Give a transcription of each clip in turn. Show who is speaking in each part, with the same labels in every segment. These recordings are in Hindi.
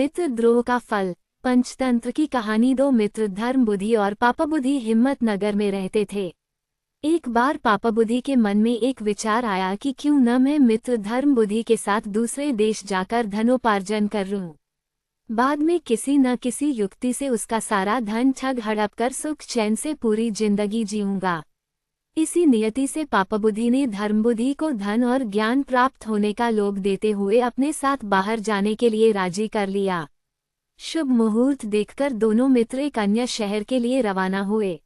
Speaker 1: मित्रद्रोह का फल। पंचतंत्र की कहानी। दो मित्र धर्म बुद्धि और पापा बुद्धि हिम्मत नगर में रहते थे। एक बार पापा बुद्धि के मन में एक विचार आया कि क्यों न मैं मित्र धर्म बुद्धि के साथ दूसरे देश जाकर धनोपार्जन करूं। बाद में किसी न किसी युक्ति से उसका सारा धन ठग हड़प कर सुख चैन से पूरी जिंदगी जीऊंगा। इसी नियति से पापा बुद्धि ने धर्म बुद्धि को धन और ज्ञान प्राप्त होने का लोभ देते हुए अपने साथ बाहर जाने के लिए राजी कर लिया। शुभ मुहूर्त देखकर दोनों मित्र एक अन्य शहर के लिए रवाना हुए।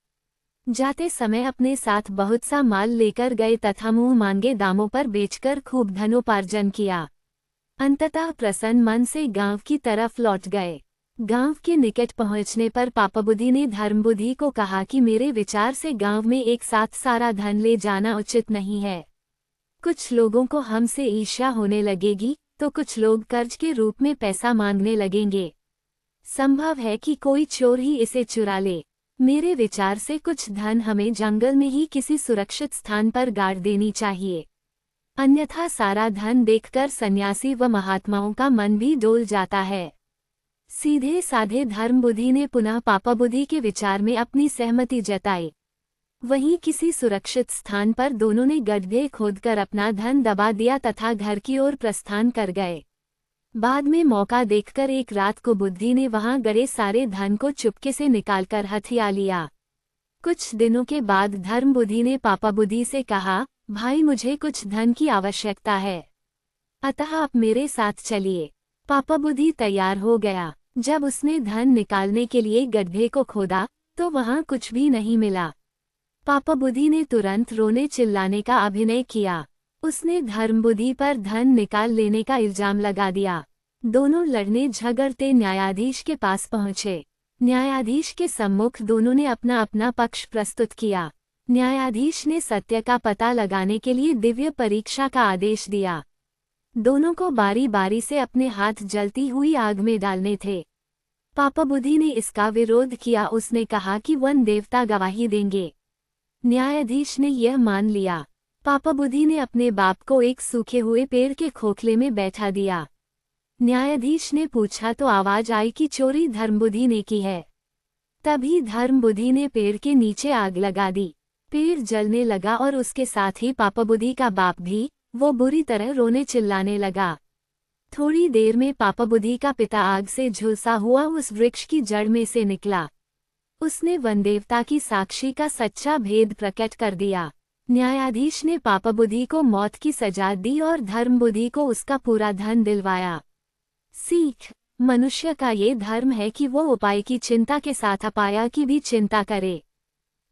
Speaker 1: जाते समय अपने साथ बहुत सा माल लेकर गए तथा मुंह मांगे दामों पर बेचकर खूब धनोपार्जन किया। अंततः प्रसन्न मन से गांव की तरफ लौट गए। गांव के निकट पहुंचने पर पापा बुद्धि ने धर्म बुद्धि को कहा कि मेरे विचार से गांव में एक साथ सारा धन ले जाना उचित नहीं है। कुछ लोगों को हमसे ईर्ष्या होने लगेगी तो कुछ लोग कर्ज के रूप में पैसा मांगने लगेंगे। संभव है कि कोई चोर ही इसे चुरा ले। मेरे विचार से कुछ धन हमें जंगल में ही किसी सुरक्षित स्थान पर गाड़ देनी चाहिए, अन्यथा सारा धन देखकर सन्यासी व महात्माओं का मन भी डोल जाता है। सीधे साधे धर्म बुद्धि ने पुनः पापा बुद्धि के विचार में अपनी सहमति जताई। वहीं किसी सुरक्षित स्थान पर दोनों ने गड्ढे खोदकर अपना धन दबा दिया तथा घर की ओर प्रस्थान कर गए। बाद में मौका देखकर एक रात को बुद्धि ने वहां गड़े सारे धन को चुपके से निकालकर हथिया लिया। कुछ दिनों के बाद धर्म बुद्धि ने पापा बुद्धि से कहा, भाई मुझे कुछ धन की आवश्यकता है, अतः आप मेरे साथ चलिए। पापा बुद्धि तैयार हो गया। जब उसने धन निकालने के लिए गड्ढे को खोदा तो वहां कुछ भी नहीं मिला। पापा बुद्धि ने तुरंत रोने चिल्लाने का अभिनय किया। उसने धर्म बुद्धि पर धन निकाल लेने का इल्जाम लगा दिया। दोनों लड़ने झगड़ते न्यायाधीश के पास पहुंचे। न्यायाधीश के सम्मुख दोनों ने अपना अपना पक्ष प्रस्तुत किया। न्यायाधीश ने सत्य का पता लगाने के लिए दिव्य परीक्षा का आदेश दिया। दोनों को बारी बारी से अपने हाथ जलती हुई आग में डालने थे। पापा बुद्धि ने इसका विरोध किया। उसने कहा कि वन देवता गवाही देंगे। न्यायाधीश ने यह मान लिया। पापा बुद्धि ने अपने बाप को एक सूखे हुए पेड़ के खोखले में बैठा दिया। न्यायाधीश ने पूछा तो आवाज आई कि चोरी धर्म बुद्धि ने की है। तभी धर्म बुद्धि ने पेड़ के नीचे आग लगा दी। पेड़ जलने लगा और उसके साथ ही पापा बुद्धि का बाप भी। वो बुरी तरह रोने चिल्लाने लगा। थोड़ी देर में पापा बुद्धि का पिता आग से झुलसा हुआ उस वृक्ष की जड़ में से निकला। उसने वनदेवता की साक्षी का सच्चा भेद प्रकट कर दिया। न्यायाधीश ने पापा बुद्धि को मौत की सजा दी और धर्म बुद्धि को उसका पूरा धन दिलवाया। सीख, मनुष्य का ये धर्म है कि वो उपाय की चिंता के साथ अपाय की भी चिंता करे।